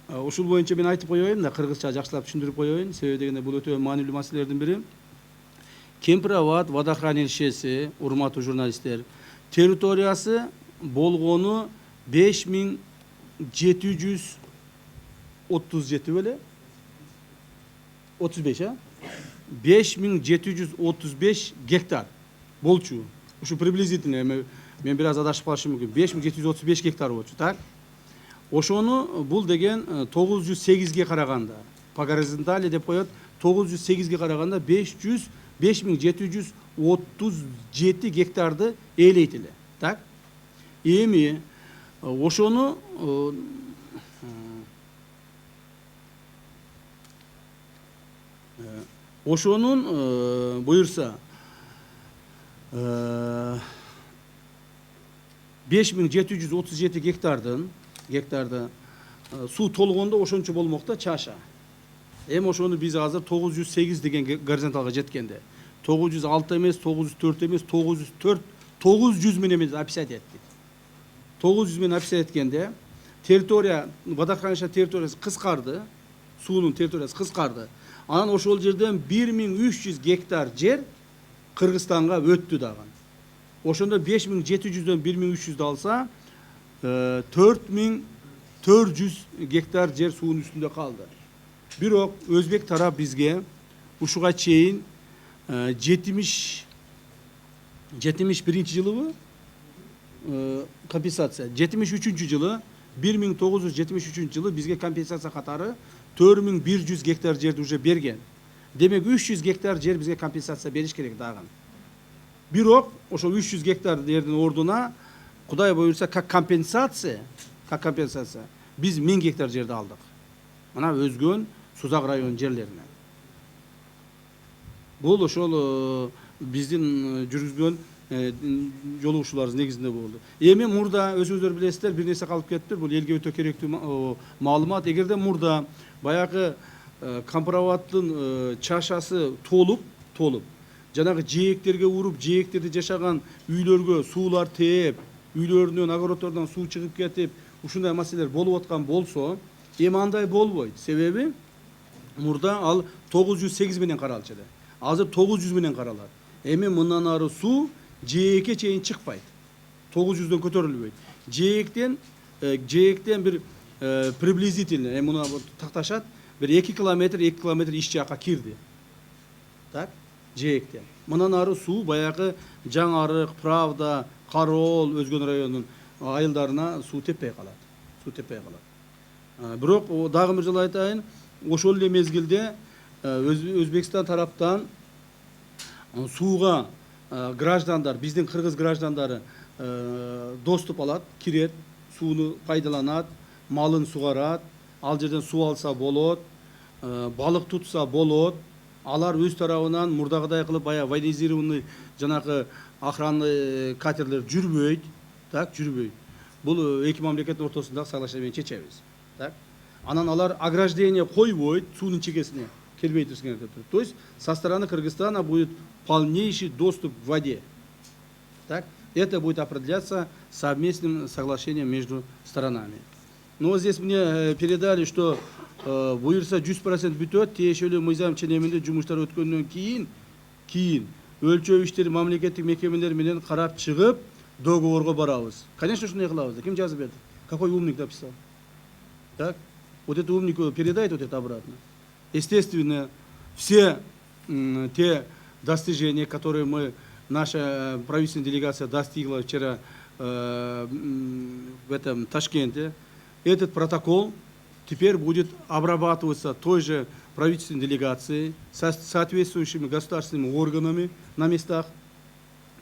Ушул боюнча мен айтып коеюн да, кыргызча жакшылап түшүндүрүп коеюн. Себеби дегенде бул өтө маанилүү маселелердин бири. Кемпир-Абад водохранилищеси, урматтуу журналисттер, территориясы болгону 5737 беле? 35, а? 5735 гектар болчу. Ушу приблизительно, мен бир аз адашып калышым мүмкүн. 5735 гектар болчу, так? Ошону бул деген 908ге караганда, по горизонтали деп коет, 908ге караганда 5737 гектарды ээлейт эле, так? Эми ошону ошонун буюрса 5737 гектарды суу толгондо ошончо болмок да, чаша. Эми ошону биз азыр 908 деген горизонталга жеткенде 906 эмес, 904 эмес, 900 менен биз описать эттик. 900 менен описать эткенде территория, водохранилище территориясы кыскарды, суунун территориясы кыскарды. Анан ошол жерден 1300 гектар жер Кыргызстанга өттү дагы. Ошондо 5700дөн 1300 алса 4400 гектар жер суунун үстүндө калды. Бирок өзбек тарап бизге ушуга чейин 71 жылыбы компенсация, 73 жылы 1973 жылы бизге компенсация катары 4100 гектар жерди уже берген. Демек 300 гектар жер бизге компенсация бериш керек дагы. Бирок ошол 300 гектар жердин ордуна Кудай буюрса как компенсация биз 1000 гектар жерди алдык. Мына өзгөн Сузак район жерлеринен. Бул ошол биздин жүргүзгөн жолугушууларыбыз негизинде болду. Эми мурда өзүңүздөр билесиздер, бир нерсе калып кетти. Бул элге өтө керектүү маалымат. Эгерде мурда баягы Кампыр-Абадтын чашасы толуп, жанагы жээктерге уруп, жээктерде жашаган үйлөргө суулар тээп, үйлөрүнөн, огороддордон суу чыгып кетип, ушундай маселелер болуп аткан болсо, эми андай болбойт. Себеби мурда ал 908 менен каралчу эле. Азыр 900 менен каралат. Эми мындан ары суу жээкке чейин чыкпайт. 900дөн көтөрүлбөйт. Жээктен бир приблизительно, эми муну такташат, бир 2 километр ич жакка кирди. Так? Жээктен. Мындан ары суу баягы Жаңарык, Правда, Кароол, өзгөн районунун айылдарына суу теппей калат. Бирок дагы бир жолу айтайын, ошол эле мезгилде Өзбекстан тараптан сууга граждандар, биздин кыргыз граждандары доступ алат, кирет, сууну пайдаланат, малын сугарат, ал жерден суу алса болот, балык тутса болот. Алар өз тарабынан мурдагыдай кылып баягы военизированный жанагы охранный катерлер жүрбөйт, так, жүрбөйт. Бул эки мамлекеттин ортосундагы соглашение менен чечебиз, так. Анан алар ограждение койбойт, суунун чегесине келбей турсуңар деп туруп. То есть со стороны Кыргызстана будет полнейший доступ к воде. Так? Это будет определяться совместным соглашением между сторонами. Но вот здесь мне передали, что буюрса 100% бүтөт, тиешелүү мыйзам ченеминде жумуштар өткөндөн кийин өлчөө иштери мамлекеттик мекемелер менен карап чыгып, договорго барабыз. Конечно, ушундай кылабыз. Ким жазып берди? Какой умник написал? Так? Вот это умнику передает вот это обратно. Естественно, все те достижения, которые наша правительственная делегация достигла вчера в этом Ташкенте, этот протокол теперь будет обрабатываться той же правительственной делегацией, со соответствующими государственными органами на местах.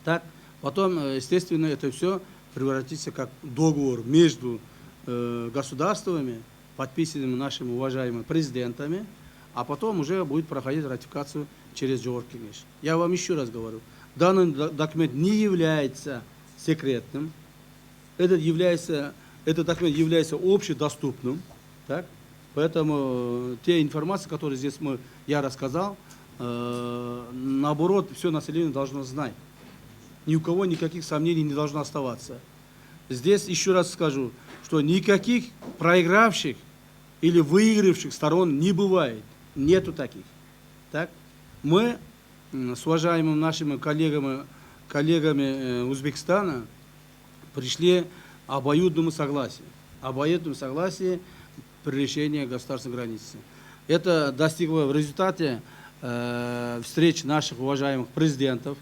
Так, потом, естественно, это все превратится как договор между государствами, подписанными нашими уважаемыми президентами, а потом уже будет проходить ратификацию через Жогорку Кеңеш. Я вам еще раз говорю, данный документ не является секретным, этот документ является общедоступным, так? Поэтому те информации, которые здесь я рассказал, наоборот, все население должно знать. Ни у кого никаких сомнений не должно оставаться. Здесь еще раз скажу, что никаких проигравших или выигравших сторон не бывает. Нету таких. Так? Мы с уважаемыми нашими коллегами Узбекистана пришли к обоюдному согласию. Обоюдному согласию при решении государственной границы. Это достигло в результате встреч наших уважаемых президентов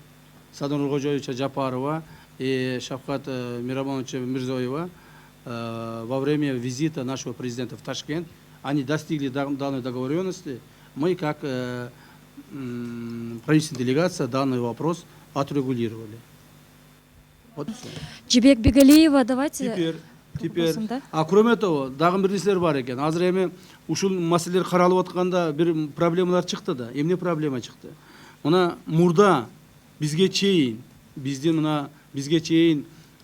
Садыр Нуркожоевича Джапарова и Шавката Мирамоновича Мирзоева во время визита нашего президента в Ташкент. Они достигли данной договоренности. Мы, как правительственная делегация, данный вопрос отрегулировали. Вот и все. Жибек Бегалиева, давайте. Теперь, а кроме того, дагы бир нерселер бар экен. Азыр эми ушул маселелер каралып атканда бир проблемалар чыкты да. Эмне проблема чыкты? Мына мурда бизге чейин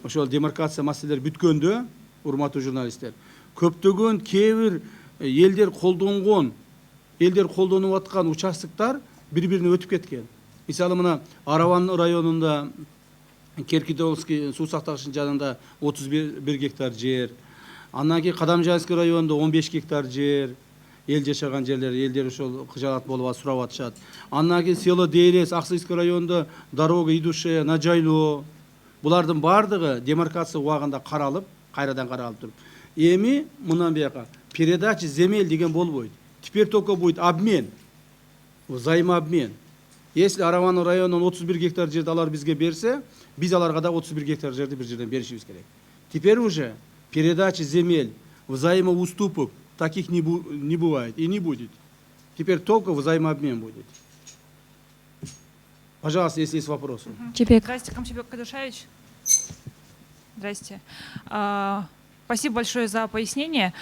ошол демаркация маселелер бүткөндө, урматтуу журналисттер, көптөгөн кээ бир элдер колдонуп аткан участоктор бири-бирине өтүп кеткен. Мисалы мына Араван районунда Керкидолский суу сактагычтын жанында 31 гектар жер. Андан кийин Кадамжайский районунда 15 гектар жер. Эл жашаган жерлер, элдер ошол кыжаат болуп сурап атышат. Андан кийин село Дейрес, Аксайский районунда дорога идущая на жайлоо. Булардын бардыгы демаркация убагында каралып, кайрадан каралып туруп. Эми мындан бияка передача земель деген болбойт. Теперь только будет обмен, взаимообмен. Если Араван районунан 31 гектар жерди алар бизге берсе, biz аларга да 31 гектар жерди бир жерден беришибиз керек. Теперь уже передача земель, взаимоуступок таких не бывает и не будет. Теперь только взаимообмен будет. Пожалуйста, если есть вопросы. Здравствуйте, Камчебек Кадушевич. Здрасте. Спасибо большое за пояснение.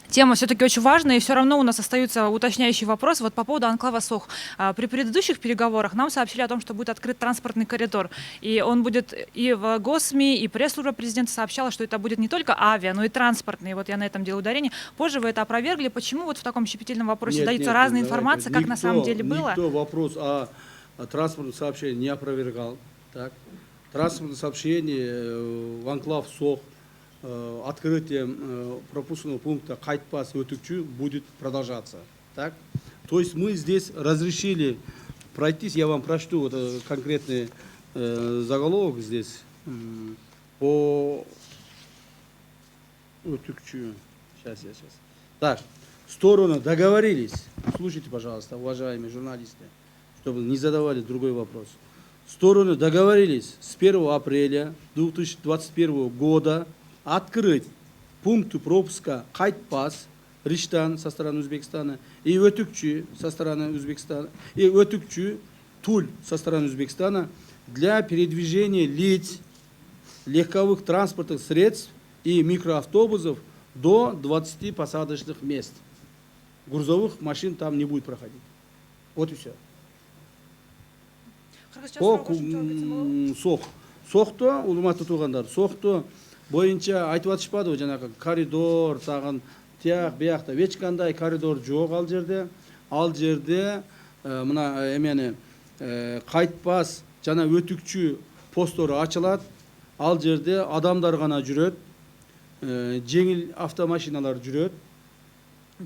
Тема все-таки очень важная, и все равно у нас остаются уточняющие вопросы. Вот по поводу анклава Сох. При предыдущих переговорах нам сообщили о том, что будет открыт транспортный коридор. И он будет и в Госсми, и пресс-служба президента сообщала, что это будет не только авиа, но и транспортный. Вот я на этом делаю ударение. Позже вы это опровергли. Почему вот в таком щепетильном вопросе дается разная информация, как на самом деле было? Никто вопрос о транспортном сообщении не опровергал. Так? Транспортное сообщение в анклав Сох открытием пропускного пункта Кайтпас Өтүкчү будет продолжаться. Так? То есть мы здесь разрешили пройтись, я вам прочту вот конкретный заголовок здесь по Өтүкчү. Сейчас. Так, стороны договорились, слушайте, пожалуйста, уважаемые журналисты, чтобы не задавали другой вопрос. Стороны договорились с 1 апреля 2021 года открыть пункты пропуска Кайтпас, Риштан со стороны Узбекистана и Өтүкчү со стороны Узбекистана и Өтүкчү, Туль со стороны Узбекистана для передвижения лиц, легковых транспортных средств и микроавтобусов до 20 посадочных мест. Грузовых машин там не будет проходить. Вот и все. Сохто, урматтуу туугандар, Сохто боюнча айтып атышпадыбы, жанагы коридор тагын тияк биякта эч кандай коридор жок ал жерде. Ал жерде мына эмени Кайтпас жана Өтүкчү посттору ачылат. Ал жерде адамдар гана жүрөт, жеңил автомашиналар жүрөт,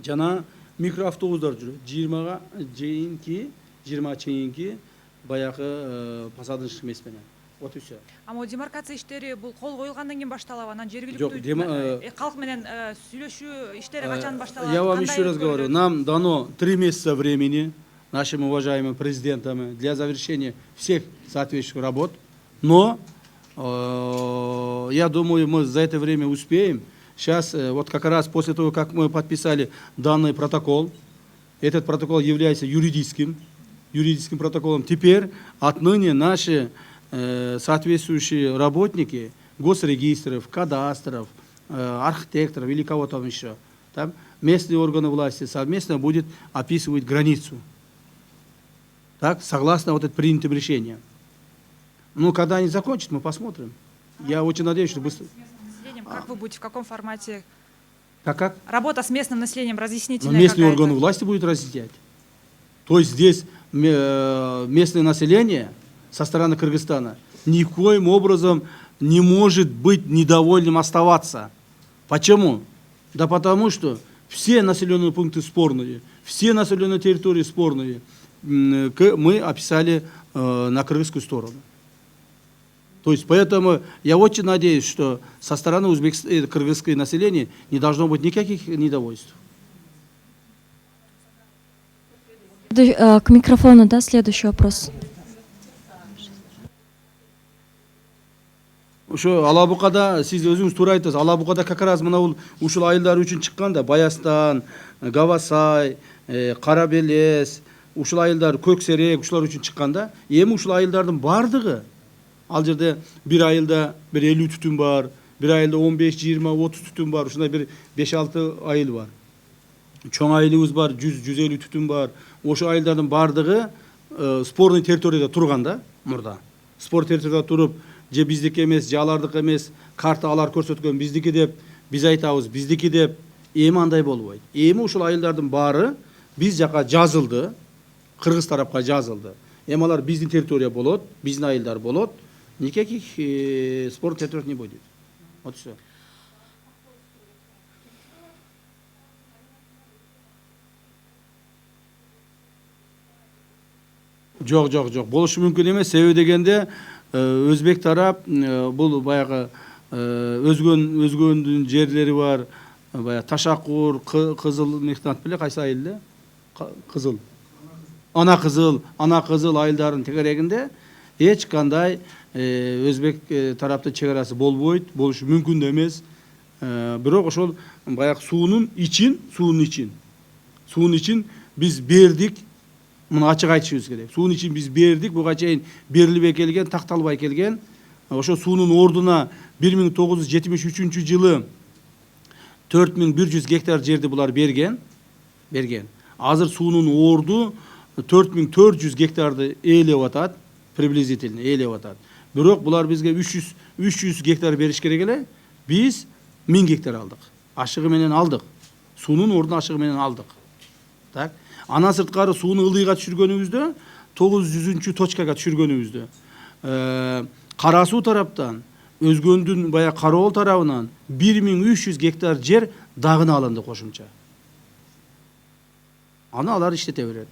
жана микроавтобустар жүрөт. 20 чейинки баягы посадочный мест менен. Вот и все. А демаркация иштери бул кол коюлгандан кийин башталабы, анан жергиликтүү калк менен сүйлөшүү иштери качан башталат? Я вам еще раз говорю, нам дано 3 месяца времени нашими уважаемыми президентами для завершения всех соответствующих работ, но я думаю, мы за это время успеем. Сейчас, вот как раз после того, как мы подписали данный протокол, этот протокол является юридическим протоколом. Теперь отныне наши соответствующие работники госрегистров, кадастров, архитекторов или кого там еще, там местные органы власти совместно будут описывать границу. Так, согласно вот этим принятым решениям. Ну, когда они закончат, мы посмотрим. Я очень надеюсь, что быстро. Как вы будете, в каком формате? Как? Работа с местным населением разъяснительная. Но местные органы власти будут разъяснять. То есть здесь местное население со стороны Кыргызстана никоим образом не может быть недовольным оставаться. Почему? Да потому что все населенные пункты спорные, все населенные территории спорные. Мы описали на кыргызскую сторону. То есть поэтому я очень надеюсь, что со стороны кыргызского населения не должно быть никаких недовольств. К микрофону, да, следующий вопрос. Ошо Алабукада сиз өзүңүз туура айтасыз. Алабукада как раз мына ушул айылдар үчүн чыкканда Баястан, Гавасай, Карабелес, ушул айылдар Көксерек ушулар үчүн чыкканда, эми ушул айылдардын бардыгы ал жерде бир айылда бир 50 түтүн бар, бир айылда 15, 20, 30 түтүн бар, ушундай бир 5-6 айыл бар. Чоң айылыбыз бар, 100-150 түтүн бар. Ошо айылдардын бардыгы спорный территорияда турганда, мурда. Спор территорияда туруп, же биздики эмес, же алардыкы эмес, карта алар көрсөткөн биздики деп, биз айтабыз биздики деп, эми андай болбойт. Эми ушул айылдардын баары биз жака жазылды, кыргыз тарапка жазылды. Эми алар биздин территория болот, биздин айылдар болот. Никаких спорт территорий не будет. Вот все. Жок. Болушу мүмкүн эмес. Себеби дегенде өзбек тарап бул баягы өзгөндүн жерлери бар. Баягы Ташакур, Кызыл мехнат беле кайсы айыл эле? Кызыл. Ана кызыл айылдарын тегерегинде эч кандай өзбек тараптын чек арасы болбойт, болушу мүмкүн да эмес. Бирок ошол баягы суунун ичин биз бердик. Муну ачык айтышыбыз керек. Суун ичин биз бердик, буга чейин берилбей келген, такталбай келген. Ошо суунун ордуна 1973 жылы 4100 гектар жерди булар берген. Азыр суунун орду 4400 гектарды ээлеп атат, приблизительно ээлеп атат. Бирок булар бизге 300 гектар бериш керек эле. Биз 1000 гектар алдык. Ашыгы менен алдык. Суунун ордуна ашыгы менен алдык. Так. Анан сырткары сууну ылдыйга түшүргөнүбүздө 900 точкага түшүргөнүбүздө Кара суу тараптан өзгөндүн бая Кароол тарабынан 1300 гектар жер дагына алынды кошумча. Аны алар иштете берет.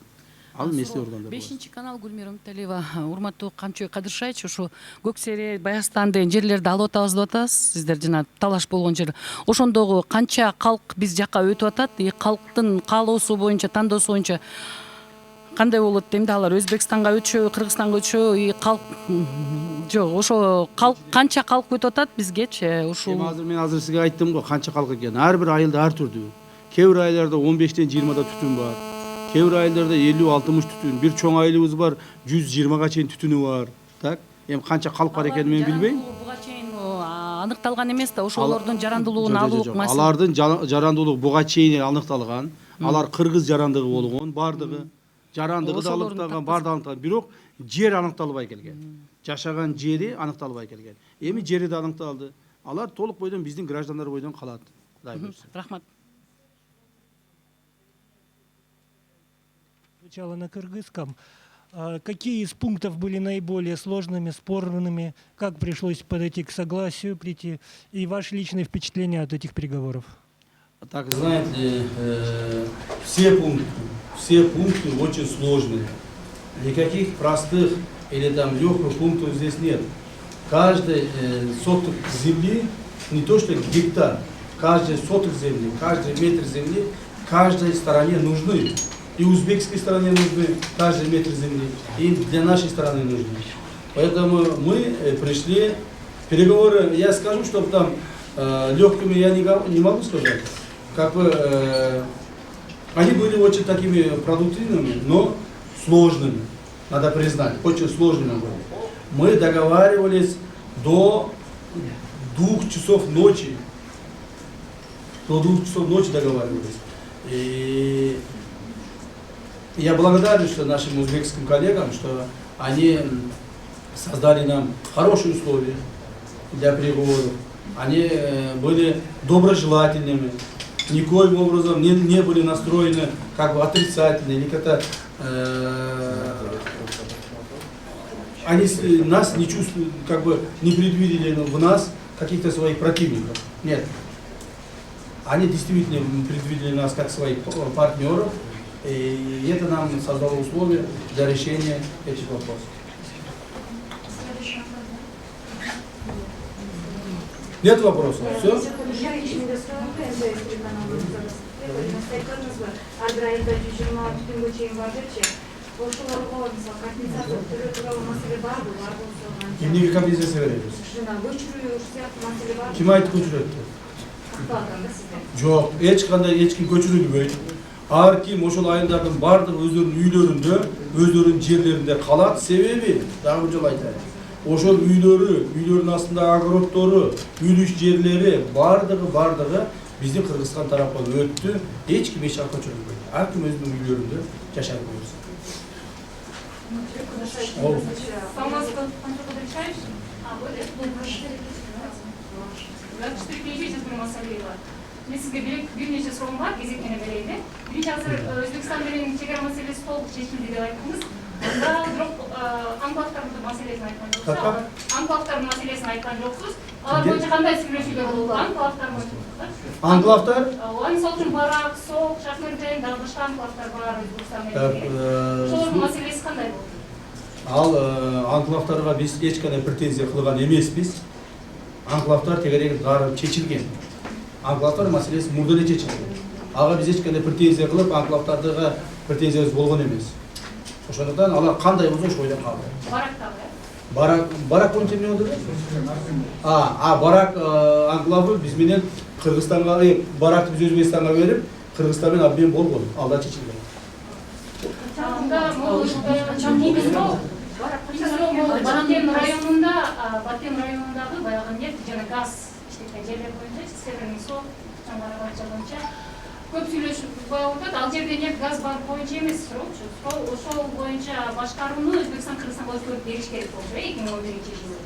Ал местный органдар. 5 канал Гүлмира Үмүталиева, урматтуу Камчыбек Кадыршаевич, ушу Көксерек, Баястан деген жерлерди алып атабыз деп атасыз. Сиздер жана талаш болгон жер. Ошондогу канча калк биз жакка өтүп атат, калктын каалоосу боюнча, тандоосу боюнча кандай болот демди? Алар Өзбекстанга өтүшөбү, Кыргызстанга өтүшөбү, калк жок, ошо калк канча калк өтүп атат бизгечи? Ушул мен азыр сизге айттым го канча калк экенин. Ар бир айылда ар түрдүү. Кээ бир айылдарда 15-тен 20 түтүн бар. Кээ бир айылдарда 50-60 түтүн. Бир чоң айылыбыз бар, 120га чейин түтүнү бар. Так? Эми канча калк бар экенин мен билбейм. Буга чейин аныкталган эмес да, ошолордун жарандуулугун алуу маселе. Алардын жарандуулугу буга чейин аныкталган. Алар кыргыз жарандыгы болгон, бардыгы. Жарандыгы да аныкталган, бардыгы аныкталган. Бирок жер аныкталбай келген. Жашаган жери аныкталбай келген. Эми жери да аныкталды. Алар толук бойдон биздин граждандар бойдон калат. Кудай буйрса. Рахмат. Сначала на кыргызском. Какие из пунктов были наиболее сложными, спорными? Как пришлось подойти к согласию, прийти? И ваши личные впечатления от этих переговоров? Так, знаете, все пункты очень сложные. Никаких простых или там легких пунктов здесь нет. Каждый соток земли, не то что гектар, каждый соток земли, каждый метр земли, каждой стороне нужны. И узбекской стороне нужны каждый метр земли, и для нашей стороны нужны. Поэтому мы пришли, переговоры, я скажу, что там легкими я не могу сказать. Как бы, они были очень такими продуктивными, но сложными, надо признать, очень сложными были. Мы договаривались до 2 часов ночи. До 2 часов ночи договаривались. И я благодарен что нашим узбекским коллегам, что они создали нам хорошие условия для переговоров. Они были доброжелательными, никоим образом не были настроены как бы отрицательно или как-то они нас не чувствуют, как бы не предвидели в нас каких-то своих противников. Нет. Они действительно предвидели нас как своих партнеров, и это нам создало условия для решения этих вопросов. Нет вопросов? Все? Kimliği kapitalizesi veriyoruz. Kim ait көчүрөт? Жоқ, ешкім көчүрүлбөйт. Ар ким ошол айылдардын бардыгы өздөрүнүн үйлөрүндө, өздөрүнүн жерлеринде калат. Себеби, дагы бир жолу айтайын. Ошол үйлөрүнүн астында огороддору, үйлүш жерлери бардыгы биздин Кыргызстан тарапынан өттү. Эч ким эч жака көчүрүлбөйт. Ар ким өзүнүн үйлөрүндө жашап жүрөт. Мен сізге бир нече суроом бар, кезектене берейин да. Биринчи азыр Өзбекстан менен чегара маселеси толук чечилди деп айттыңыз. Бирок анклавдардын маселесин айткан жоксуз. Анклавдардын маселесин айткан жоксуз. Алар боюнча кандай сүйлөшүүлөр болду? Анклавдар боюнча. Анклавдар? Мисалы үчүн Барак, Сок, Шахмерден, дагы башка анклавдар бар Өзбекстан менен. Ошолордун маселеси кандай болду? Ал анклавдарга биз эч кандай претензия кылган эмеспиз. Анклавдар тегерек дарып чечилген. Анклавдар маселеси мурда эле чечилген. Ага биз эч кандай претензия кылып, анклавдардыга претензиябыз болгон эмес. Ошондуктан алар кандай болсо ошол бойдон калды. Барак боюнча эмне болду? Барак анклавы биз менен Кыргызстанга, Баракты биз Өзбекстанга берип, Кыргызстан менен обмен болгон. Алда чечилген. Баткен районундагы баягы нефть жана газ иштеткен жерлер боюнча, Северный Сок, Чаңбарабатча боюнча көп сүйлөшүп атат. Ал жерде нефть газ бар боюнча эмес, ошол боюнча башкарууну Өзбекстан Кыргызстанга өзгөртүп бериш керек болчу 2011-жылы.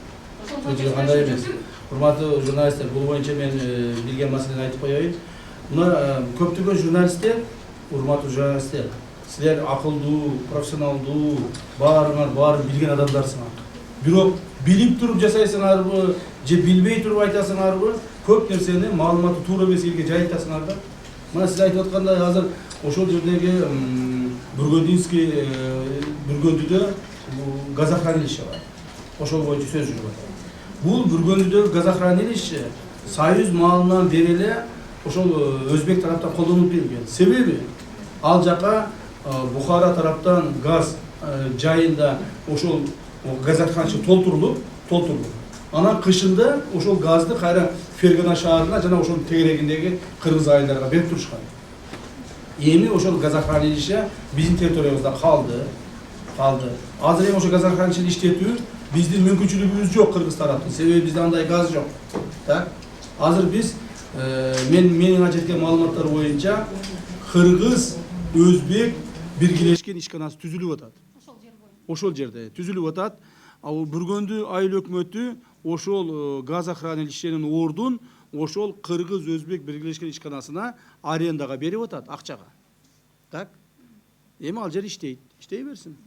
Ошол боюнча Кандай эмес. Урматтуу журналисттер, бул боюнча мен билген маселени айтып коеюн. Мына көптөгөн журналисттер, урматтуу журналисттер, силер акылдуу, профессионалдуу, баарын билген адамдарсыңар. Бирок билип туруп жасайсыңарбы, же билбей туруп айтасыңарбы, көп нерсени маалыматты туура эмес элге жайылтасыңар да. Мына сиз айтып аткандай азыр ошол жердеги Бүргөндүдө газохранилище бар. Ошол боюнча сөз жүрүп атат. Бул Бүргөндүдөгү газохранилище Союз маалынан бери эле ошол Өзбек тараптан колдонулуп келген. Себеби ал жака Бухара тараптан газ жайында ошол газохранилище толтурулуп. Анан кышында ошол газды кайра Фергана шаарына жана ошонун тегерегиндеги кыргыз айылдарга берип турушкан. Эми ошол газохранилище биздин территориябызда калды. Азыр эми ошол газохранилище иштетүү биздин мүмкүнчүлүгүбүз жок Кыргыз тараптын. Себеби бизде андай газ жок. Так? Азыр биз менин жеткен маалыматтар боюнча Кыргыз, Өзбек биргелешкен ишканасы түзүлүп атат. Ошол жерде түзүлүп атат. Ал Бүргөндү айыл өкмөтү ошол газохранилищенин ордун ошол Кыргыз, Өзбек биргелешкен ишканасына арендага берип атат акчага. Так? Эми ал жер иштей берсин.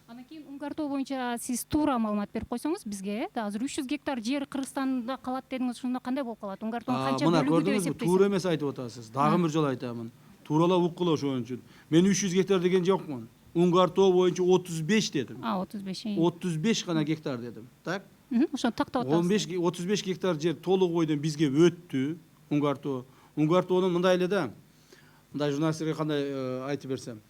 Анан кийин Уңгартоо боюнча сиз туура маалымат берип койсоңуз бизге, азыр 300 гектар жер Кыргызстанда калат дедиңиз, ошондо кандай болуп калат? Уңгартоонун канча Мына бөлүгү деп көрдүңүзбү, туура эмес айтып атасыз. Дагы бир жолу айтамын. Тууралап уккула ошон үчүн. Мен 300 гектар деген жокмун. Уңгартоо боюнча 35 дедим. 35 гана гектар дедим. Так? Ошону тактап атабыз. 35 гектар жер толук бойдон бизге өттү. Уңгартоонун мындай эле да. Мындай журналисттерге кандай айтып берсем.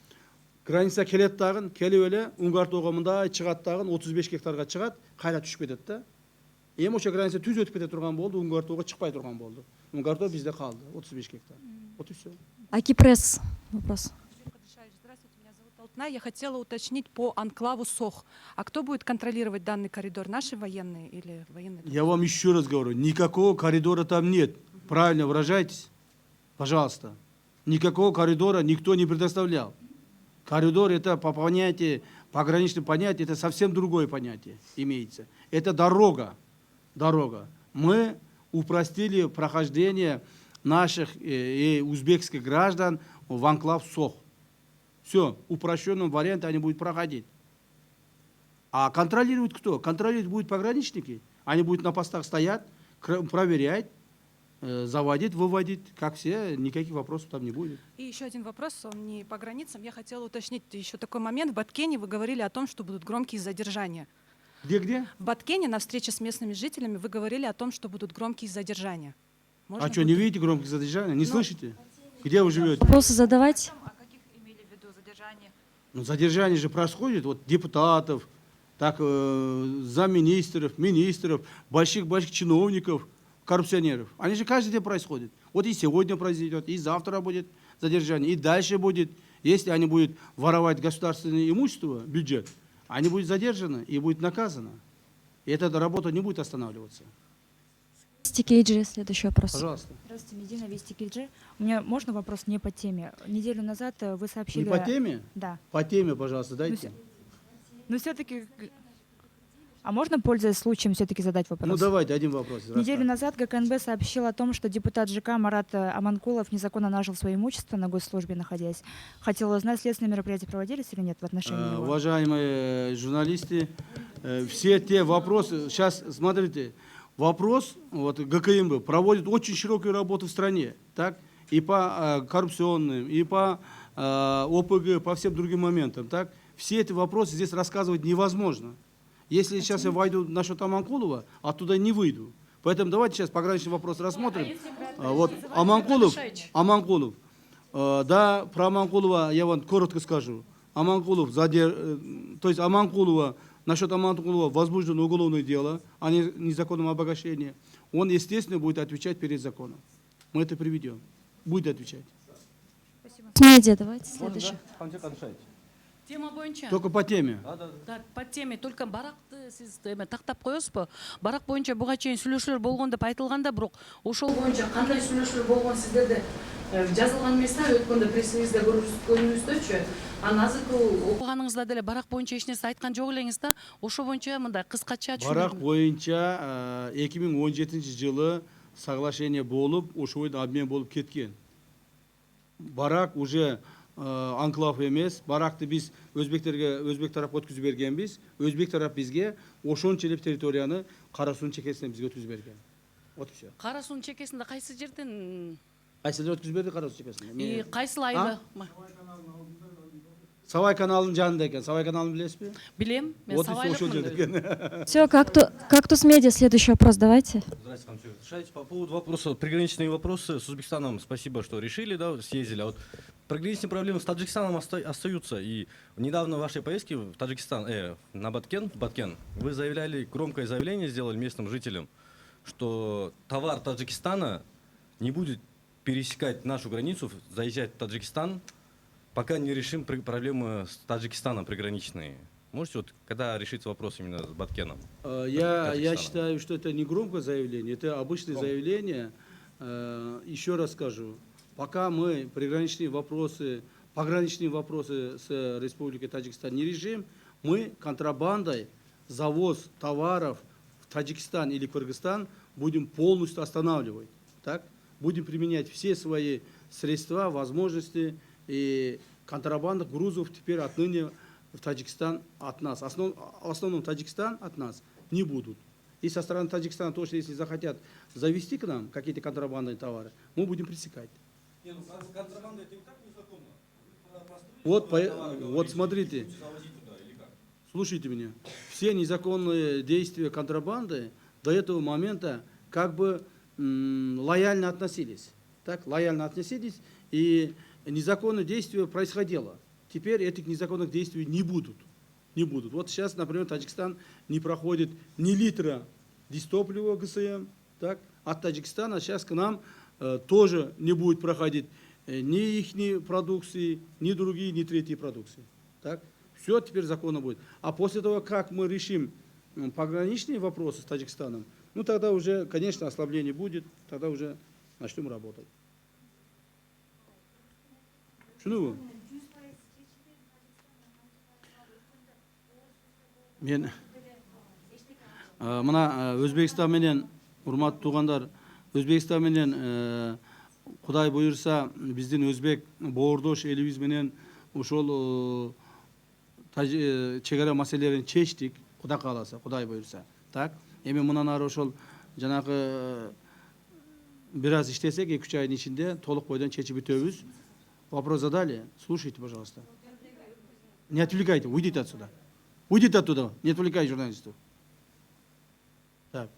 Граница келет дагы, келип эле Уңгартоого мындай чыгат дагы 35 гектарга чыгат, кайра түшүп кетет да. Эми ошо граница түз өтүп кете турган болду, Уңгартоого чыкпай турган болду. Уңгартоо бизде калды, 35 гектар. Вот и все. Акипресс. Вопрос. Здравствуйте, меня зовут Алтна. Я хотела уточнить по анклаву СОХ. А кто будет контролировать данный коридор? Наши военные или военные? Я вам еще раз говорю, никакого коридора там нет. Правильно выражайтесь, пожалуйста. Никакого коридора никто не предоставлял. Коридор — это по понятию, пограничное понятие, это совсем другое понятие имеется. Это дорога. Мы упростили прохождение наших и узбекских граждан в анклав СОХ. Все, в упрощенном варианте они будут проходить. А контролировать кто? Контролировать будут пограничники. Они будут на постах стоять, проверять. заводить, выводить, как все, никаких вопросов там не будет. И еще один вопрос, он не по границам. Я хотела уточнить еще такой момент. В Баткене вы говорили о том, что будут громкие задержания. Где? В Баткене на встрече с местными жителями вы говорили о том, что будут громкие задержания. Можно А что, не будет? видите громких задержаний? Не слышите? Где вы живете? Вопросы задавать. А каких имели в виду задержания? Ну, задержание же происходит, вот депутатов, так, замминистров, министров, больших чиновников, коррупционеров. Они же каждый день происходят. Вот и сегодня произойдет, и завтра будет задержание, и дальше будет. Если они будут воровать государственное имущество, бюджет, они будут задержаны и будут наказаны. И эта работа не будет останавливаться. Стикейджи, следующий вопрос. Пожалуйста. Здравствуйте, Медина, Вести KG. У меня можно вопрос не по теме? Неделю назад вы сообщили... Не по теме? Да. По теме, пожалуйста, дайте. Но все-таки... А можно, пользуясь случаем, все-таки задать вопрос? Ну, давайте, один вопрос. Неделю назад ГКНБ сообщил о том, что депутат ЖК Марат Аманкулов незаконно нажил свое имущество на госслужбе находясь. Хотела узнать, следственные мероприятия проводились или нет в отношении его? Уважаемые журналисты, все те вопросы, сейчас смотрите, вопрос, вот ГКМБ проводит очень широкую работу в стране, так, и по коррупционным, и по ОПГ, по всем другим моментам, так, все эти вопросы здесь рассказывать невозможно. Если сейчас я войду насчет Аманкулова, оттуда не выйду. Поэтому давайте сейчас пограничный вопрос рассмотрим. Вот Аманкулов. Да, про Аманкулова я вам коротко скажу. Аманкулов, то есть Аманкулова, насчет Аманкулова возбуждено уголовное дело о незаконном обогащении. Он, естественно, будет отвечать перед законом. Мы это приведем. Будет отвечать. Медиа, давайте следующий. Тема боюнча. Только по теме. Да, по теме только баракты сиз эме тактап коесузбу? Барак боюнча буга чейин сүйлөшүүлөр болгон деп айтылганда, бирок ошол боюнча кандай сүйлөшүүлөр болгон сиздерде жазылган эмес да, өткөндө прессиңизде көргөнүбүздөчү. Анан азыркы окуганыңызда деле барак боюнча эч нерсе айткан жок элеңиз да, ошо боюнча мындай кыскача Барак түшүндүрүң. боюнча 2017 жылы соглашение болуп, ошол обмен болуп кеткен. Барак уже анклав эмес, баракты биз өзбек тарапка өткүзүп бергенбиз. Өзбек тарап бизге ошончолук территорияны Кара суунун чекесине бизге өткүзүп берген. Вот и всё. Кара суунун чекесинде кайсы жерден Кайсылар өткүзүп берди Кара суунун чекесине? кайсыл айылы? Савай каналынын жанында экен. Савай каналын билесизби? Билем, мен Вот и всё, ошол жерде сабайлыкмын. экен. Все, Кактус Медиа, следующий вопрос давайте. Здравствуйте, Хамсюр. Решайте по поводу вопроса, приграничные вопросы с Узбекистаном. Спасибо, что решили, да, съездили. А вот приграничные проблемы с Таджикистаном остаются. И недавно в вашей поездке в Таджикистан, на Баткен, вы заявляли, громкое заявление сделали местным жителям, что товар Таджикистана не будет пересекать нашу границу, заезжать в Таджикистан, пока не решим проблемы с Таджикистаном приграничные. Можете, вот, когда решится вопрос именно с Баткеном? Я считаю, что это не громкое заявление, это обычное заявление. Еще раз скажу, пока мы пограничные вопросы с Республикой Таджикистан не решим, мы контрабандой завоз товаров в Таджикистан или Кыргызстан будем полностью останавливать. Так? Будем применять все свои средства, возможности, и контрабанда грузов теперь отныне в Таджикистан от нас. В основном Таджикистан от нас не будут. И со стороны Таджикистана тоже, если захотят завести к нам какие-то контрабандные товары, мы будем пресекать. Контрабанда это и так незаконно. Вот смотрите, слушайте меня. Все незаконные действия контрабанды до этого момента как бы лояльно относились. Так, лояльно относились, и незаконное действие происходило. Теперь этих незаконных действий не будут. Вот сейчас, например, Таджикистан не проходит ни литра дистоплива ГСМ, так, от Таджикистана сейчас к нам тоже не будет проходить ни их продукции, ни другие, ни третьи продукции. Так? Все теперь законно будет. А после того, как мы решим пограничные вопросы с Таджикистаном, ну тогда уже, конечно, ослабление будет, тогда уже начнем работать. Шunu мен мына Өзбекстан менен, урматтуу туугандар, Өзбекстан менен Кудай буюрса биздин өзбек боордош элибиз менен ошол чек ара маселелерин чечтик, Кудай кааласа, Кудай буюрса. Так? Эми мындан ары ошол жанагы Biraz иштесек 2-3 айдын ичинде толук бойдон чечип бүтөбүз. Вопрос задали? Слушайте, пожалуйста. Не отвлекайте, уйдите отсюда. Уйдите оттуда, не отвлекайте журналистов. Так.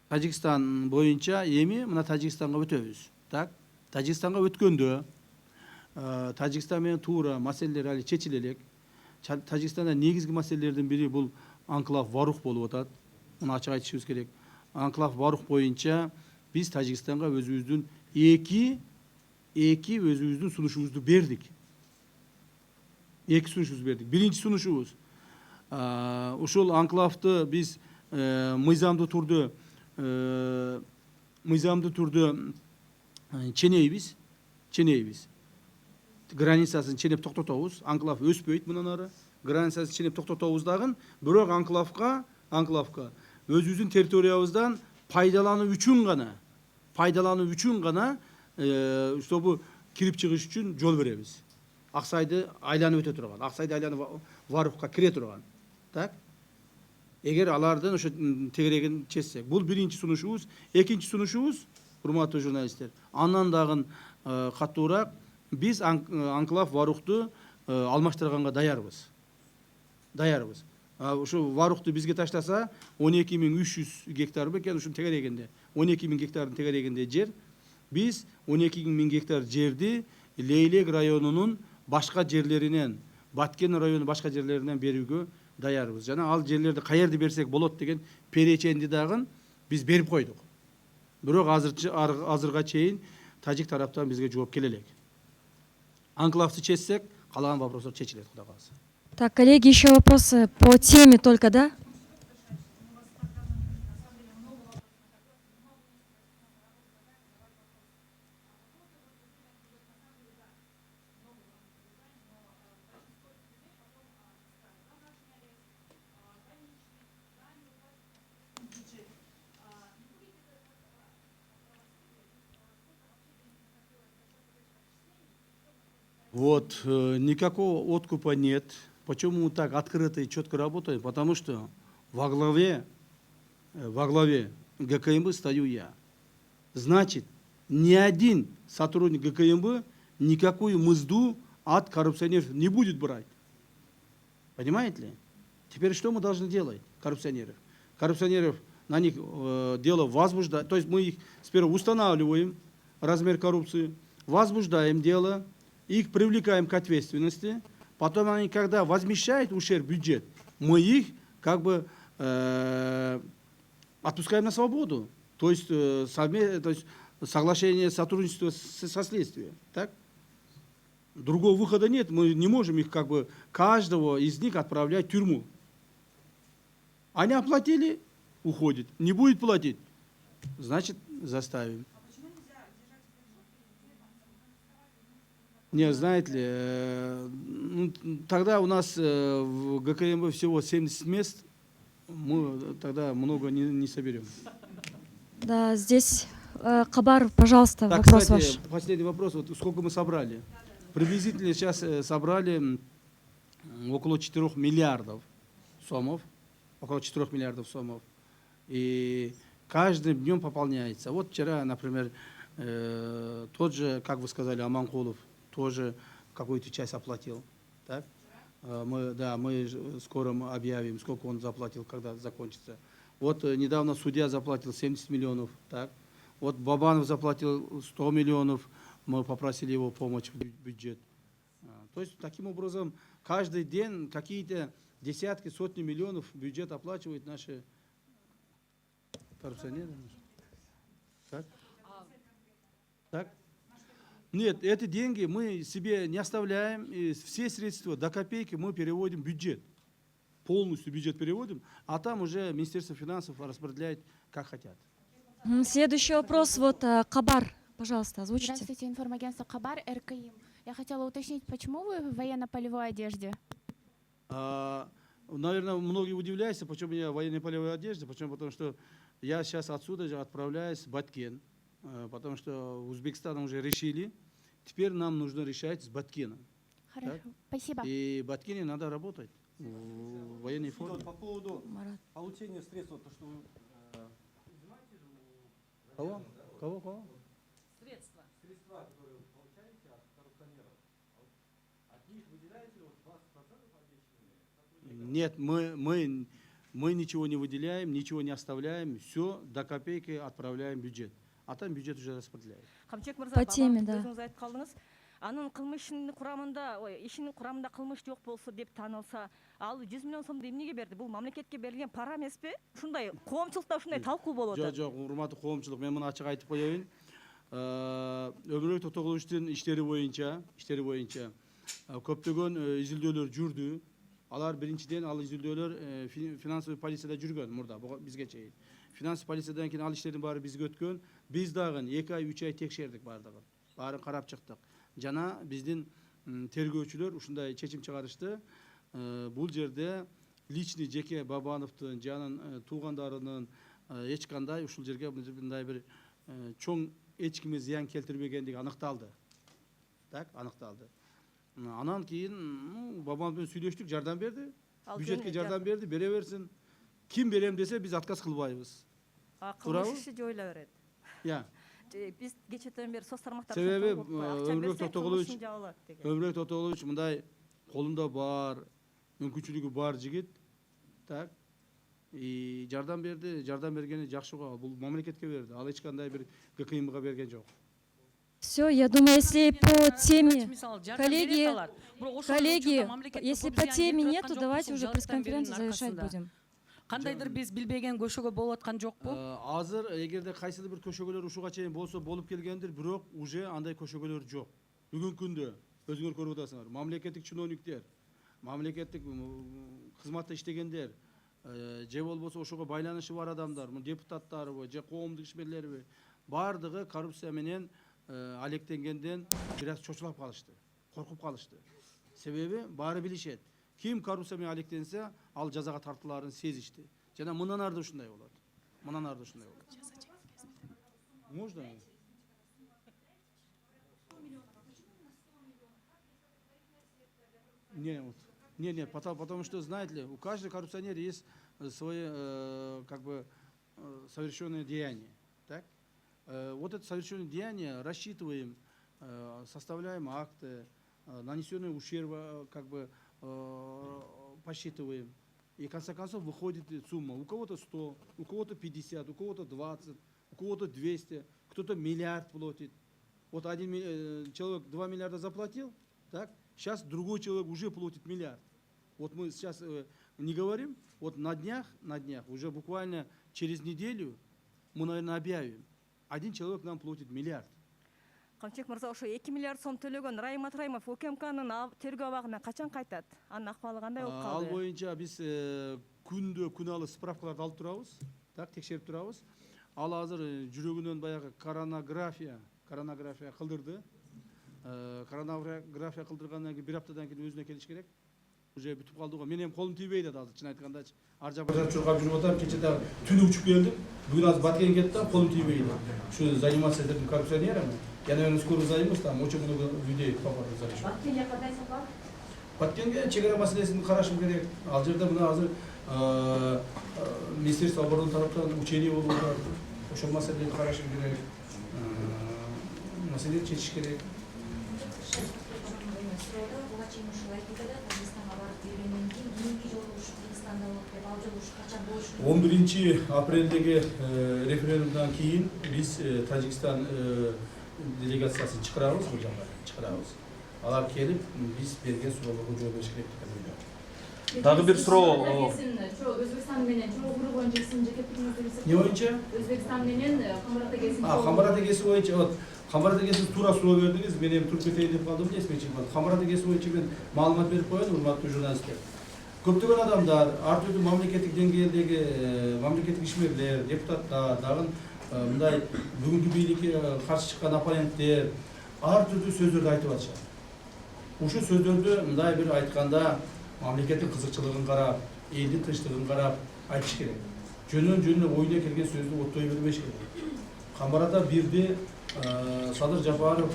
Тажикстан боюнча эми мына Тажикстанга өтөбүз. Так. Тажикстанга өткөндө Тажикстан менен туура маселелер али чечиле элек. Тажикстанда негизги маселелердин бири бул анклав Варух болуп атат. Муну ачык айтышыбыз керек. Анклав Варух боюнча биз Тажикстанга өзүбүздүн эки өзүбүздүн сунушубузду бердик. Эки сунушубузду бердик. Биринчи сунушубуз ушул анклавды биз мыйзамдуу турдө ченейбиз. Границасын ченеп токтотобуз. Анклав өспөйт мындан ары. Границасын ченеп токтотобуз дагы, бирок анклавка өзүбүздүн территориябыздан пайдалануу үчүн гана чтобы кирип чыгыш үчүн жол беребиз. Аксайды айланып өтө турган, Аксайды айланып Варухка кире турган. Так? Эгер алардын ошо тегерегин чечсек, бул биринчи сунушубуз. Экинчи сунушубуз, урматтуу журналисттер, андан дагы катуураак, биз анклав Варухту алмаштырганга даярбыз. Ушу Варухту бизге таштаса 12.300 гектар бекен, ушун тегерегинде 12.000 гектардын тегерегинде жер. Биз 12.000 гектар жерди Лейлек районунун башка жерлеринен, Баткен районунун башка жерлеринен берүүгө даярбыз. Жана ал жерлерди каерде берсек болот деген переченди дагы биз берип койдук. Бирок азырга чейин тажик тараптан бизге жооп келе элек. Анклавды чечсек, калаган вопростор чечилет, Кудай кааласа. Так, коллеги, еще вопросы по теме только, да? Вот, никакого откупа нет. Почему мы так открыто и четко работаем? Потому что во главе ГКМБ стою я. Значит, ни один сотрудник ГКМБ никакую мзду от коррупционеров не будет брать. Понимаете ли? Теперь что мы должны делать, коррупционеров? Коррупционеров, на них дело возбуждать. То есть мы их сперва устанавливаем размер коррупции, возбуждаем дело, их привлекаем к ответственности. Потом они, когда возмещают ущерб бюджет, мы их как бы отпускаем на свободу. То есть, соглашение сотрудничества со следствием. Так? Другого выхода нет. Мы не можем их как бы каждого из них отправлять в тюрьму. Они оплатили, уходит. Не будет платить, значит заставим. Не, знаете ли, тогда у нас в ГКМБ всего 70 мест, мы тогда много не соберем. Да, здесь Кабар, пожалуйста, так, вопрос кстати, ваш. последний вопрос. Вот сколько мы собрали? Приблизительно сейчас собрали около 4 миллиардов сомов. Около 4 миллиардов сомов. И каждым днем пополняется. Вот вчера, например, тот же, как вы сказали, Аманкулов, тоже какую-то часть оплатил. Так? Мы скоро объявим, сколько он заплатил, когда закончится. Вот недавно судья заплатил 70 миллионов. Так? Вот Бабанов заплатил 100 миллионов, мы попросили его помочь в бюджет. То есть таким образом каждый день какие-то десятки, сотни миллионов бюджет оплачивают наши коррупционеры. Так? Так? Нет, эти деньги мы себе не оставляем, и все средства до копейки мы переводим в бюджет. Полностью бюджет переводим, а там уже Министерство финансов распределяет, как хотят. Следующий вопрос, вот Кабар, пожалуйста, озвучите. Здравствуйте, информагентство Кабар, РКИМ. Я хотела уточнить, почему вы в военно-полевой одежде? Наверное, многие удивляются, почему я в военно-полевой одежде, потому что я сейчас отсюда же отправляюсь в Баткен. Потому что Узбекистаном уже решили, теперь нам нужно решать с Баткеном. Хорошо, так? Спасибо. И в Баткене надо работать в военной форме. По поводу получения средств, то, что вы Кого? Средства. Средства, которые вы получаете от коррупционеров, от них выделяете ли 20% обещанные? Нет, мы ничего не выделяем, ничего не оставляем, все до копейки отправляем в бюджет. А там бюджет уже распределяет. Камчек мырза, По теме, да. өзіңіз айтып қалдыңыз. Анын кылмыштын курамында, ишинин курамында кылмыш жок болсо деп танылса, ал 100 миллион сомду эмнеге берди? Бул мамлекетке берилген пара эмеспи? Ушундай коомчулукта ушундай талкуу болуп атат. Жок, урматтуу коомчулук, мен муну ачык айтып коеюн. Өмүрбек Токтогуловичтин иштери боюнча көптөгөн изилдөөлөр жүрдү. Алар биринчиден ал изилдөөлөр финансовый полицияда жүргөн мурда бизге чейин. Финансовый полициядан кийин ал иштердин баары бизге өткөн. Биз дагы 2 ай 3 ай текшердик бардыгын. Баарын карап чыктык. Жана биздин тергөөчүлөр ушундай чечим чыгарышты. Бул жерде личный жеке Бабановдун жанын туугандарынын эч кандай ушул жерге мындай бир чоң эч кимге зыян келтирбегендиги аныкталды. Так, аныкталды. Анан кийин Бабанов менен сүйлөштүк, жардам берди. Бюджетке жардам берди, бере берсин. Ким берем десе биз отказ кылбайбыз. Кылмыш иши жоюла берет. Я. Биз кечеден бери соц тармактар Себеби Өмүрбек Токтогулович мындай колунда бар, мүмкүнчүлүгү бар жигит. Так. Жардам берди, жардам бергени жакшы го. Бул мамлекетке берди. Ал эч кандай бир ГКМга берген жок. Все, я думаю, если по теме, коллеги, если по теме нету, давайте уже пресс-конференцию завершать будем. Кандайдыр биз билбеген көшөгө болуп аткан жокпу? Азыр эгерде кайсыдыр бир көшөгөлөр ушуга чейин болсо болуп келгендир, бирок уже андай көшөгөлөр жок. Бүгүнкү күндө өзүңөр көрүп атасыңар. Мамлекеттик чиновниктер, мамлекеттик кызматта иштегендер, же болбосо ошого байланышы бар адамдар, депутаттарбы, же коомдук ишмерлерби, бардыгы коррупция менен алектенгенден бир аз чочулап калышты, коркуп калышты. Себеби баары билишет. Ким коррупция менен алектенсе, ал жазага тартылаарын сезишти. Жана мындан арды ушундай болот. Можно? Нет, потому что, знаете ли, у каждого коррупционера есть свои, как бы, совершенные деяния. Так? Вот это совершенное деяние рассчитываем, составляем акты, нанесенный ущерб, как бы, посчитываем. И в конце концов выходит сумма. У кого-то 100, у кого-то 50, у кого-то 20, у кого-то 200, кто-то миллиард платит. Вот один человек 2 миллиарда заплатил, так? Сейчас другой человек уже платит миллиард. Вот мы сейчас не говорим, вот на днях, уже буквально через неделю мы, наверное, объявим. Один человек нам платит миллиард. Камчек мырза, ошо 2 миллиард сом төлөгөн Райым Атраимов УКМКнын тергөө абагына качан кайтат? Анын акыбалы кандай болуп калды? Ал боюнча биз күналык справкаларды алып турабыз, так, текшерип турабыз. Ал азыр жүрөгүнөн баягы коронография кылдырды. Коронография кылдыргандан кийин 1 аптадан кийин өзүнө келиш керек. Уже бүтүп калды го. Мен эми колум тийбейт азыр, чын айткандачы. Ар жакка чуркап жүрүп атам, кече дагы түнү учуп келдим. Бүгүн азыр Баткен кетти, колум тийбейт. Ушу заниматься этим коррупционерами. Я, наверное, скоро займусь, там очень много людей попадет за счет. Баткенге кандай сапар? Баткенге чегара маселесин карашым керек. Ал жерде мына азыр Министерство обороны тараптан учение болуп атат. Ошол маселени карашым керек. Маселени чечиш керек. Буга чейин ушул айтылды, Тажикстанга барып келгенден кийин кийинки жолу ушу Кыргызстанда болуп деп, ал жолу ушу качан болушу? 11 апрелдеги референдумдан кийин биз Тажикстан делегациясын чакырабыз, бул жака чакырабыз. Алар келип, биз берген суроолорго жооп бериш керек деп ойлойм. Дагы бир суроо. Өзбекстан менен чогуу куруу боюнча сиздин жеке пикириңиздер? Не боюнча? Өзбекстан менен Камбар эгесин. Камбар эгеси боюнча, вот Камбар эгесин туура суроо бердиңиз, мен эми туруп кетейин деп калдым, эсиме чыкпады. Камбар эгеси боюнча мен маалымат берип коеюн, урматтуу журналисттер. Көптөгөн адамдар, ар түрдүү мамлекеттик деңгээлдеги мамлекеттик ишмерлер, депутаттар, дагы мындай бүгүнкү бийликке каршы чыккан оппоненттер ар түрдүү сөздөрдү айтып атышат. Ушул сөздөрдү мындай бир айтканда мамлекеттин кызыкчылыгын карап, элдин тынчтыгын карап айтыш керек. Жөнөн оюна келген сөздү оттой бербеш керек. Камбарада бирди Садыр Жапаров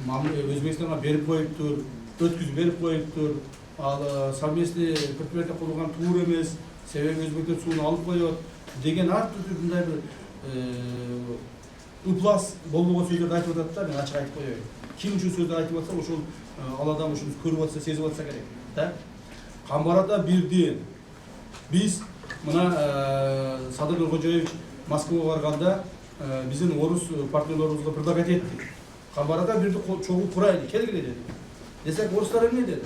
Өзбекстанга берип коюптур, өткүзүп берип коюптур. Ал совместный предприятие курулган туура эмес, себеби өзбектер сууну алып коет деген ар түрдүү мындай бир ыплас болбогон сөздөрдү айтып атат да, мен ачык айтып коеюн. Ким үчүн сөздү айтып атса, ошол ал адам ушуну көрүп атса, сезип атса керек, да? Камбарада бирден биз мына Садыр Кожоевич Москвага барганда биздин орус партнерлорубузга предлагать эттик. Камбарада бирди чогуу курайлы, келгиле деди. Десек, орустар эмне деди?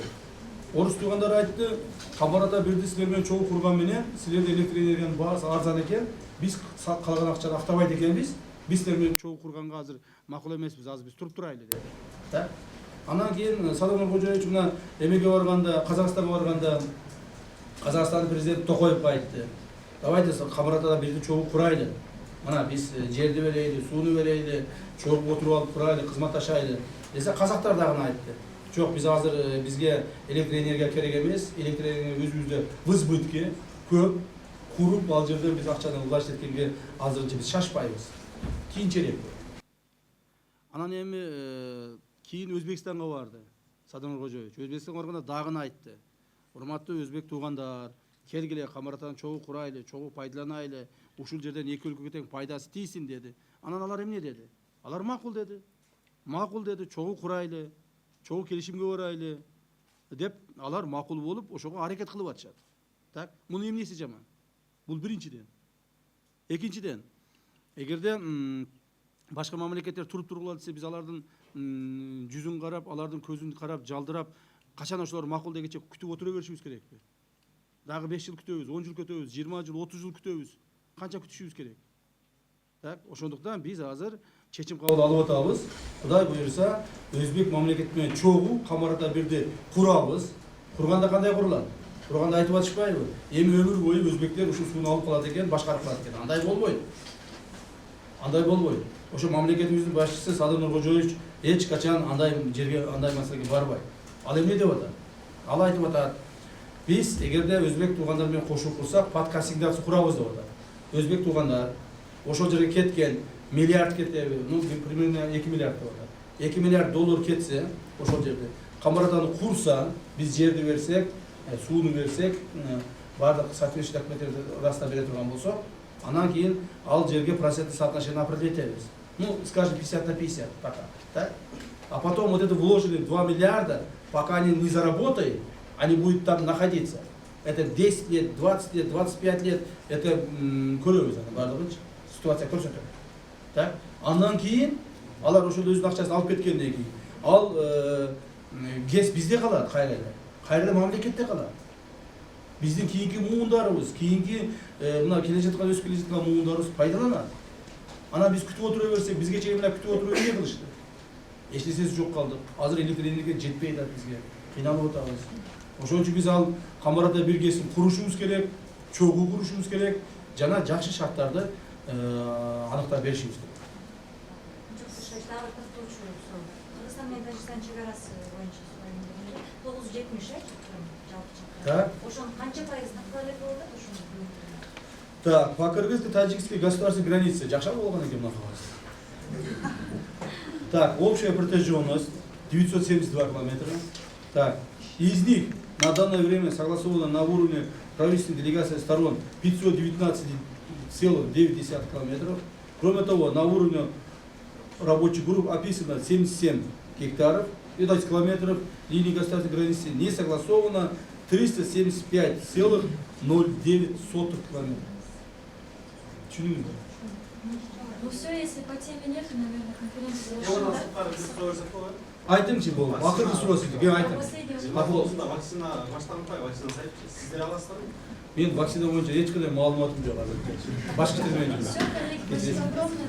Орус туугандар айтты, Камбарада бирди силер менен чогуу курган менен, силерде электр энергиянын баасы арзан экен, биз калган акчаны актабайт экенбиз, биз силер менен чогуу курганга азыр макул эмеспиз, азыр биз туруп турайлы деди. Да? Анан кийин Садыр Кожоевич мына эмеге барганда, Казакстанга барганда, Казакстандын президенти Токоев айтты. Давайте Камбарада бирди чогуу курайлы. Мына биз жерди берейли, сууну берейли, чогуу отуруп алып турайлы, кызматташайлы. Десе, казактар дагы айтты. Жок, биз азыр бизге электр энергия керек эмес, электр энергия өзүбүздө в избытке көп куруп, ал жерде биз акчаны вложить эткенге азыр биз шашпайбыз. Кийинчерээк. Анан эми кийин Өзбекстанга барды. Садыр Кожоевич Өзбекстанга барганда дагы айтты. Урматтуу өзбек туугандар, келгиле Камбарадан чогуу курайлы, чогуу пайдаланайлы, ушул жерден эки өлкөгө тең пайдасы тийсин деди. Анан алар эмне деди? Алар макул деди. Макул деди, чогуу курайлы, чогуу келишимге барайлы деп алар макул болуп, ошого аракет кылып атышат. Так, мунун эмнеси жаман? Бул биринчиден. Экинчиден, эгерде башка мамлекеттер туруп тургула десе, биз алардын жүзүн карап, алардын көзүн карап, жалдырап, качан ошолор макул дегенче күтүп отура беришибиз керекпи? Дагы 5 жыл күтөбүз, 10 жыл күтөбүз, 20 жыл, 30 жыл күтөбүз. Канча күтүшүбүз керек? Так, ошондуктан биз азыр чечим кабыл алып атабыз. Кудай буйрса, өзбек мамлекети менен чогуу Камбарада бирди курабыз. Курганда кандай курулат? Курганда айтып атышпайбы? Эми өмүр бою өзбектер ушул сууну алып калат экен, башкарып калат экен. Андай болбойт. Андай болбойт. Ошо мамлекетибиздин башчысы Садыр Кожоевич эч качан андай жерге, андай маселеге барбайт. Ал эмне деп атат? Ал айтып атат, биз эгерде өзбек туугандар менен кошулуп курсак, подкастингди курабыз деп атат. Өзбек туугандар ошол жерге кеткен миллиард кетеби, ну примерно 2 миллиард деп атат. 2 миллиард доллар кетсе, ошол жерде Камбараданы курса, биз жерди берсек, сууну берсек, бардык соответствующий документтерди ырастап бере турган болсок, анан кийин ал жерге процентный соотношение определить этебиз. Ну, скажем, 50/50 пока, так? А потом вот это вложили 2 миллиарда, пока они не заработают, они будут там находиться. Это 10 лет, 20 лет, 25 лет, это көрөбүз аны бардыгын, ситуация көрсөтөт. Так? Андан кийин алар ошол өзүнүн акчасын алып кеткенден кийин ал ГЭС бизде калат кайрадан. Кайрадан мамлекетте калат. Биздин кийинки муундарыбыз, кийинки мына келе жаткан өсүп келе жаткан муундарыбыз пайдаланат. Анан биз күтүп отура берсек, бизге чейин мына күтүп отуруп эмне кылышты? Эч нерсеси жок калдык. Азыр электр энергия жетпей атат бизге. Кыйналып атабыз. Ошон үчүн биз ал Камбарада бир ГЭСин курушубуз керек, чогуу курушубуз керек, жана жакшы шарттарды аныктап беришибиз керек. Кыргызстан менен Тажикстан чек арасы боюнча 970 Так. ошонун канча пайызы тактала болот ошону? Так, по кыргызско-таджикской государственной границе жакшы болгон экен мына кагаз. Так, общая протяженность 972 километра. Так, из них на данное время согласовано на уровне правительственной делегации сторон 519,9 километров. Кроме того, на уровне рабочих групп описано 77 гектаров и 20 километров линии государственной границы не согласовано 375,09 километров. Чүнүңүз? Ну все, если по теме нет, наверное, конференция завершена. Айтыңчы болу, акыркы суроосы кен айтым. Вакцина баштанбай, вакцина сайып, сиздер аласыздарбы? Мен вакцина боюнча эч кандай маалыматым жок азыр. Башка тил менен. Все, коллеги, спасибо огромное.